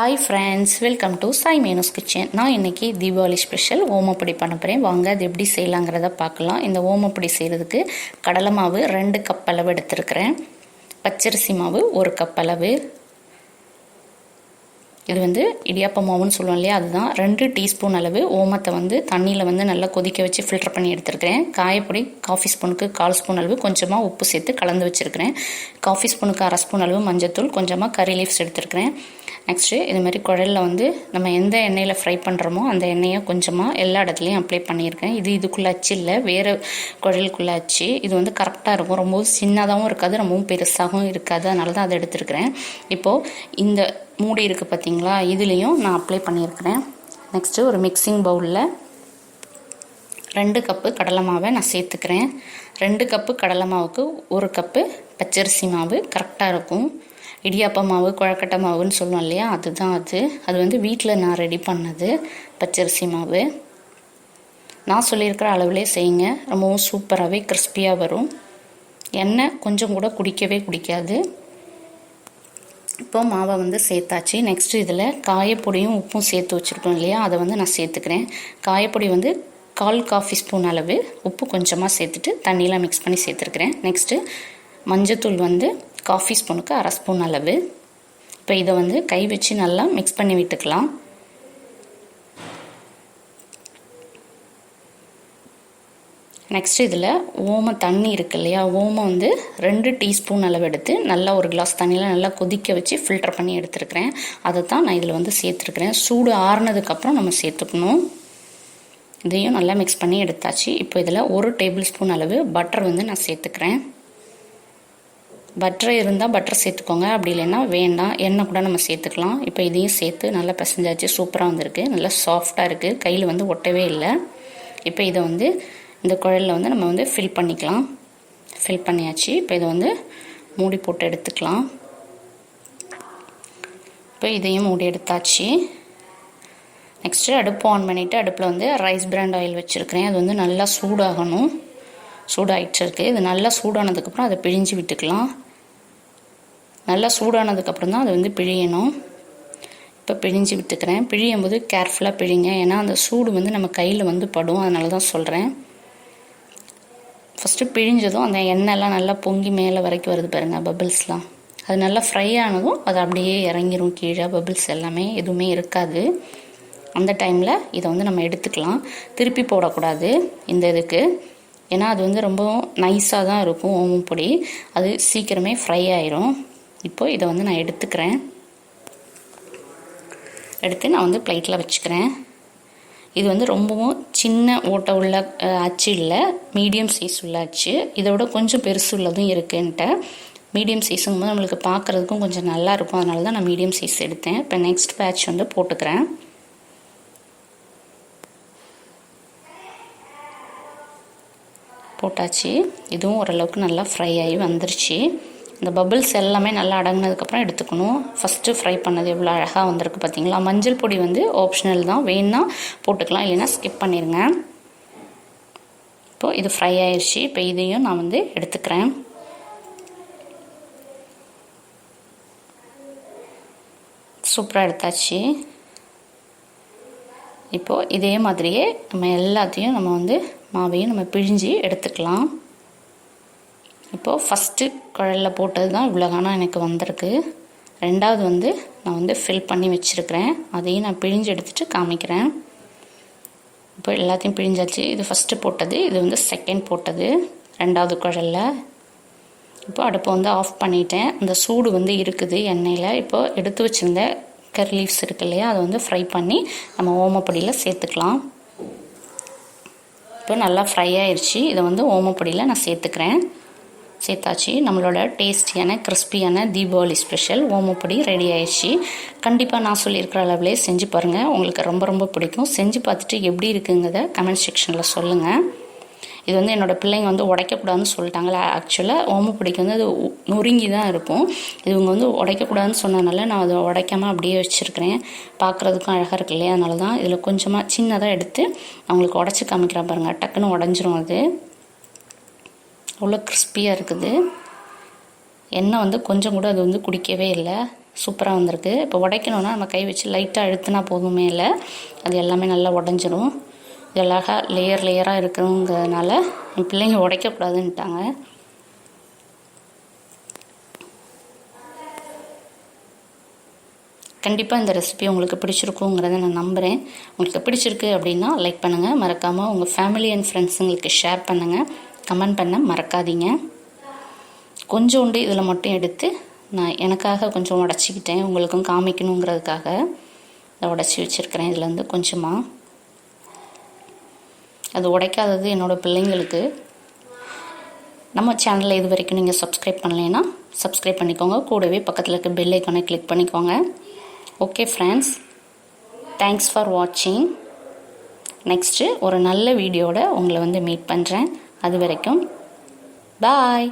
Hi friends, welcome to Sai Manu's kitchen. நான் இன்றைக்கி Deepavali special omapodi பண்ண போகிறேன். வாங்க அது எப்படி செய்யலாங்கிறத பார்க்கலாம். இந்த ஓமப்பொடி செய்கிறதுக்கு கடலை மாவு 2 கப் அளவு எடுத்துருக்கிறேன். பச்சரிசி மாவு 1 கப் அளவு. இது இடியாப்ப மாவுன்னு சொல்லுவோம் இல்லையா, அதுதான். 2 டீஸ்பூன் அளவு ஓமத்தை தண்ணியில் நல்லா கொதிக்க வச்சு ஃபில்டர் பண்ணி எடுத்துருக்கிறேன். காயப்பொடி காஃபி ஸ்பூனுக்கு 1/4 ஸ்பூன் அளவு கொஞ்சமாக உப்பு சேர்த்து கலந்து வச்சுருக்கிறேன். காஃபி ஸ்பூனுக்கு 1/2 ஸ்பூன் அளவு மஞ்சத்தூள், கொஞ்சமாக கறி லீவ்ஸ் எடுத்துருக்கிறேன். நெக்ஸ்ட்டு இது மாதிரி குழலில் நம்ம எந்த எண்ணெயில் ஃப்ரை பண்ணுறோமோ அந்த எண்ணெயை கொஞ்சமாக எல்லா இடத்துலையும் அப்ளை பண்ணியிருக்கேன். இதுக்குள்ளே அச்சு இல்லை, வேறு குழலுக்குள்ளே அச்சு. இது கரெக்டாக இருக்கும். ரொம்பவும் சின்னதாகவும் இருக்காது, ரொம்பவும் பெருசாகவும் இருக்காது. அதனால தான் அதை எடுத்துருக்கிறேன். இப்போது இந்த மூடி இருக்குது பார்த்தீங்களா, இதுலேயும் நான் அப்ளை பண்ணியிருக்கிறேன். நெக்ஸ்ட்டு ஒரு மிக்சிங் பவுலில் 2 கப்பு கடலை மாவை நான் சேர்த்துக்கிறேன். 2 கப்பு கடலை மாவுக்கு 1 கப்பு பச்சரிசி மாவு கரெக்டாக இருக்கும். இடியாப்ப மாவு, குழக்கட்டை மாவுன்னு சொல்லுவோம் இல்லையா, அதுதான் அது வீட்டில் நான் ரெடி பண்ணது பச்சரிசி மாவு. நான் சொல்லியிருக்கிற அளவுலே செய்யுங்க, ரொம்பவும் சூப்பராகவே கிறிஸ்பியாக வரும். எண்ணெய் கொஞ்சம் கூட குடிக்காது. இப்போ மாவை சேர்த்தாச்சு. நெக்ஸ்ட்டு இதில் காயப்பொடியும் உப்பும் சேர்த்து வச்சுருக்கோம் இல்லையா, அதை நான் சேர்த்துக்கிறேன். காயப்பொடி 1/4 காஃபி ஸ்பூன் அளவு, உப்பு கொஞ்சமாக சேர்த்துட்டு தண்ணியெலாம் மிக்ஸ் பண்ணி சேர்த்துருக்கிறேன். நெக்ஸ்ட்டு மஞ்சத்தூள் காஃபி ஸ்பூனுக்கு 1/2 ஸ்பூன் அளவு. இப்போ இதை கை வச்சு நல்லா மிக்ஸ் பண்ணி விட்டுக்கலாம். நெக்ஸ்ட் இதில் ஓம தண்ணி இருக்கு இல்லையா, ஓமம் 2 டீஸ்பூன் அளவு எடுத்து நல்லா ஒரு கிளாஸ் தண்ணியில் நல்லா கொதிக்க வச்சு ஃபில்டர் பண்ணி எடுத்துருக்கிறேன். அதை தான் நான் இதில் சேர்த்துருக்கிறேன். சூடு ஆறுனதுக்கப்புறம் நம்ம சேர்த்துக்கணும். இதையும் நல்லா மிக்ஸ் பண்ணி எடுத்தாச்சு. இப்போ இதில் 1 டேபிள் ஸ்பூன் அளவு பட்டர் நான் சேர்த்துக்கிறேன். பட்டர் இருந்தால் பட்டர் சேர்த்துக்கோங்க, அப்படி இல்லைன்னா வேண்டாம், எண்ணெய் கூட நம்ம சேர்த்துக்கலாம். இப்போ இதையும் சேர்த்து நல்லா பிசைஞ்சாச்சு. சூப்பராக வந்திருக்கு, நல்லா சாஃப்டாக இருக்குது, கையில் ஒட்டவே இல்லை. இப்போ இதை இந்த குழலில் நம்ம ஃபில் பண்ணிக்கலாம். ஃபில் பண்ணியாச்சு. இப்போ இதை மூடி போட்டு எடுத்துக்கலாம். இப்போ இதையும் மூடி எடுத்தாச்சு. நெக்ஸ்ட்டு அடுப்பு ஆன் பண்ணிவிட்டு அடுப்பில் ரைஸ்பிராண்ட் ஆயில் வச்சுருக்கிறேன். அது நல்லா சூடாகணும். சூடாகிட்டு இருக்குது. இது நல்லா சூடானதுக்கப்புறம் அதை பிழிஞ்சு விட்டுக்கலாம். நல்லா சூடானதுக்கப்புறம் தான் அதை பிழியணும். இப்போ பிழிஞ்சு விட்டுக்கிறேன். பிழியும் போது கேர்ஃபுல்லாக பிழிங்க, ஏன்னா அந்த சூடு நம்ம கையில் படும். அதனால தான் சொல்கிறேன். ஃபஸ்ட்டு பிழிஞ்சதும் அந்த எண்ணெய்லாம் நல்லா பொங்கி மேலே வரைக்கும் வருது பாருங்கள், பபிள்ஸ்லாம். அது நல்லா ஃப்ரை ஆனதும் அது அப்படியே இறங்கிரும் கீழே. பபிள்ஸ் எல்லாமே எதுவுமே இருக்காது. அந்த டைமில் இதை நம்ம எடுத்துக்கலாம். திருப்பி போடக்கூடாது இந்த இதுக்கு, ஏன்னா அது ரொம்பவும் நைஸாக தான் இருக்கும் ஓமப்பொடி. அது சீக்கிரமே ஃப்ரை ஆயிரும். இப்போது இதை நான் எடுத்துக்கிறேன். எடுத்து நான் பிளேட்டில் வச்சுக்கிறேன். இது ரொம்பவும் சின்ன ஓட்டை உள்ள அச்சு இல்லை, மீடியம் சைஸ் உள்ள அச்சு. இதோட கொஞ்சம் பெருசு உள்ளதும் இருக்குன்ட்டு. மீடியம் சைஸுங்கும் போது நம்மளுக்கு பார்க்குறதுக்கும் கொஞ்சம் நல்லா இருக்கும். அதனால தான் நான் மீடியம் சைஸ் எடுத்தேன். இப்போ நெக்ஸ்ட் பேட்ச் போட்டுக்கிறேன். போட்டாச்சு. இதுவும் ஓரளவுக்கு நல்லா ஃப்ரை ஆகி வந்துருச்சு. இந்த பபிள்ஸ் எல்லாமே நல்லா அடங்கினதுக்கப்புறம் எடுத்துக்கணும். ஃபஸ்ட்டு ஃப்ரை பண்ணது எவ்வளோ அழகாக வந்திருக்கு பார்த்தீங்களா. மஞ்சள் பொடி ஆப்ஷனல் தான், வேணுன்னா போட்டுக்கலாம், இல்லைன்னா ஸ்கிப் பண்ணிடுங்க. இப்போது இது ஃப்ரை ஆயிடுச்சு. இப்போ இதையும் நான் எடுத்துக்கிறேன். சூப்பராக எடுத்தாச்சு. இப்போது இதே மாதிரியே நம்ம எல்லாத்தையும் நம்ம மாவையும் நம்ம பிழிஞ்சு எடுத்துக்கலாம். இப்போது ஃபஸ்ட்டு குழலில் போட்டது தான் இவ்வளோ காணம் எனக்கு வந்திருக்கு. ரெண்டாவது நான் ஃபில் பண்ணி வச்சுருக்கிறேன். அதையும் நான் பிழிஞ்சு எடுத்துகிட்டு காமிக்கிறேன். இப்போ எல்லாத்தையும் பிழிஞ்சாச்சு. இது ஃபஸ்ட்டு போட்டது, இது செகண்ட் போட்டது ரெண்டாவது குழலில். இப்போ அடுப்பை ஆஃப் பண்ணிட்டேன். அந்த சூடு இருக்குது எண்ணெயில். இப்போ எடுத்து வச்சுருந்த கறி லீவ்ஸ் இருக்கு இல்லையா, அதை ஃப்ரை பண்ணி நம்ம ஓமப்பொடியில் சேர்த்துக்கலாம். இப்போ நல்லா ஃப்ரை ஆயிடுச்சு. இதை ஓமப்பொடியில் நான் சேர்த்துக்கிறேன். சேர்த்தாச்சு. நம்மளோட டேஸ்டியான கிறிஸ்பியான தீபாவளி ஸ்பெஷல் ஓமப்பொடி ரெடி ஆயிடுச்சு. கண்டிப்பாக நான் சொல்லியிருக்கிற அளவுலேயே செஞ்சு பாருங்கள், உங்களுக்கு ரொம்ப ரொம்ப பிடிக்கும். செஞ்சு பார்த்துட்டு எப்படி இருக்குங்கிறத கமெண்ட் செக்ஷனில் சொல்லுங்கள். இது என்னோடய பிள்ளைங்க உடைக்கக்கூடாதுன்னு சொல்லிட்டாங்களே. ஆக்சுவலாக ஓமப்பொடிக்கு அது நொறுங்கி தான் இருக்கும். இவங்க உடைக்கக்கூடாதுன்னு சொன்னதுனால நான் அதை உடைக்காமல் அப்படியே வச்சுருக்கிறேன். பார்க்குறதுக்கும் அழகாக இருக்கு இல்லையா, அதனால தான் இதில் கொஞ்சமாக சின்னதாக எடுத்து அவங்களுக்கு உடச்சி காமிக்கிறேன் பாருங்கள். டக்குன்னு உடஞ்சிரும். அது அவ்வளோ கிறிஸ்பியாக இருக்குது. எண்ணெய் கொஞ்சம் கூட அது குடிக்கவே இல்லை. சூப்பராக வந்திருக்கு. இப்போ உடைக்கணுன்னா நம்ம கை வச்சு லைட்டாக அழுத்தினா போதுமே, இல்லை அது எல்லாமே நல்லா உடஞ்சிரும். இது அழகாக லேயராக இருக்குங்கிறதுனால என் பிள்ளைங்க உடைக்கக்கூடாதுன்ட்டாங்க. கண்டிப்பாக இந்த ரெசிபி உங்களுக்கு பிடிச்சிருக்குங்கிறத நான் நம்புகிறேன். உங்களுக்கு பிடிச்சிருக்கு அப்படின்னா லைக் பண்ணுங்கள், மறக்காமல் உங்கள் ஃபேமிலி அண்ட் ஃப்ரெண்ட்ஸுங்களுக்கு ஷேர் பண்ணுங்கள், கமெண்ட் பண்ண மறக்காதீங்க. கொஞ்சோண்டு இதில் மட்டும் எடுத்து நான் எனக்காக கொஞ்சம் உடச்சிக்கிட்டேன், உங்களுக்கும் காமிக்கணுங்கிறதுக்காக இதை உடச்சி வச்சுருக்கிறேன். இதில் வந்து கொஞ்சமாக அது உடைக்காதது என்னோடய பிள்ளைங்களுக்கு. நம்ம சேனலில் இது வரைக்கும் நீங்கள் சப்ஸ்கிரைப் பண்ணலைன்னா சப்ஸ்கிரைப் பண்ணிக்கோங்க, கூடவே பக்கத்தில் இருக்க பெல் ஐக்கானை கிளிக் பண்ணிக்கோங்க. ஓகே ஃப்ரெண்ட்ஸ், தேங்க்ஸ் ஃபார் வாட்சிங். நெக்ஸ்ட்டு ஒரு நல்ல வீடியோட உங்களை வந்து மீட் பண்ணுறேன். அது வரைக்கும் பாய்.